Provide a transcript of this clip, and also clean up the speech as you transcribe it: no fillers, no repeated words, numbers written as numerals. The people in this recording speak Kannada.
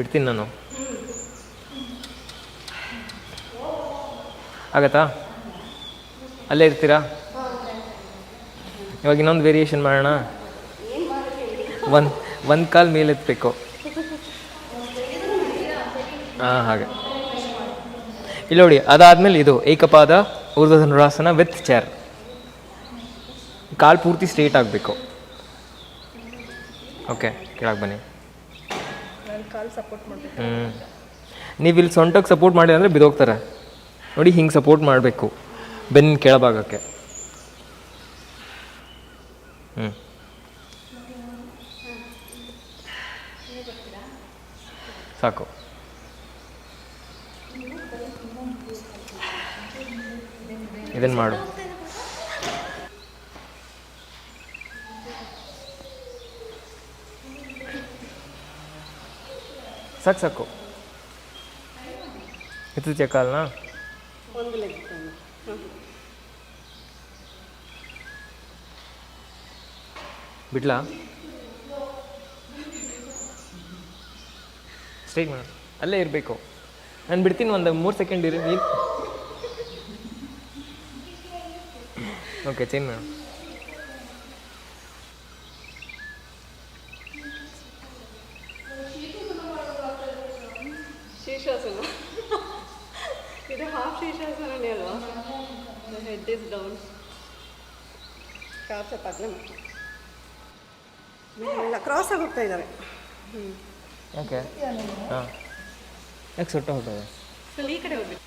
ಬಿಡ್ತೀನಿ ನಾನು. ಆಗತ್ತಾ? ಅಲ್ಲೇ ಇರ್ತೀರಾ? ಇವಾಗ ಇನ್ನೊಂದು ವೇರಿಯೇಷನ್ ಮಾಡೋಣ. ಒಂದು ಕಾಲು ಮೇಲೆ ಎತ್ತಬೇಕು. ಹಾಂ, ಹಾಗೆ ಇಲ್ಲಿ ನೋಡಿ. ಅದಾದಮೇಲೆ ಇದು ಏಕಪಾದ ಊರ್ಧ್ವ ಧನುರಾಸನ ವಿತ್ ಚೇರ್. ಕಾಲು ಪೂರ್ತಿ ಸ್ಟ್ರೇಟ್ ಆಗಬೇಕು. ಓಕೆ, ಕೆಳಗೆ ಬನ್ನಿ. ನೀವು ಇಲ್ಲಿ ಸೊಂಟಕ್ಕೆ ಸಪೋರ್ಟ್ ಮಾಡಿ ಅಂದರೆ ಬಿದ್ದೋಗ್ತಾರೆ ನೋಡಿ. ಹಿಂಗೆ ಸಪೋರ್ಟ್ ಮಾಡಬೇಕು ಬೆನ್ನ ಕೆಳಭಾಗಕ್ಕೆ. ಸಾಕು. ಇದನ್ನು ಮಾಡು. ಸಾಕು. ಎತ್ತು ಕಾಲನ ಬಿಡ್ಲಾ? ಸ್ಟ್ರೈಟ್ ಮಾಡು. ಅಲ್ಲೇ ಇರಬೇಕು. ನಾನು ಬಿಡ್ತೀನಿ, ಒಂದು 3 ಸೆಕೆಂಡ್ ಇರಿ. ನೀನು ಓಕೆ, ಚೇಂಜ್ ಮಾಡು. ಶೀರ್ಷಾಸನ. ಇದು ಹಾಫ್ ಶೀರ್ಷಾಸನನೇ ಅಲ್ವಾ? Head is down. ಕಾಲು ಸ್ವಲ್ಪ ಅಗಲ ಎಲ್ಲ ಕ್ರಾಸ್ ಆಗಿ ಹೋಗ್ತಾ ಇದ್ದಾರೆ. ಯಾಕೆ? ಹಾಂ, ಯಾಕೆ ಸುಟ್ಟ ಹೋಗ್ತದೆ? ಈ ಕಡೆ ಹೋಗ್ಬೇಕು.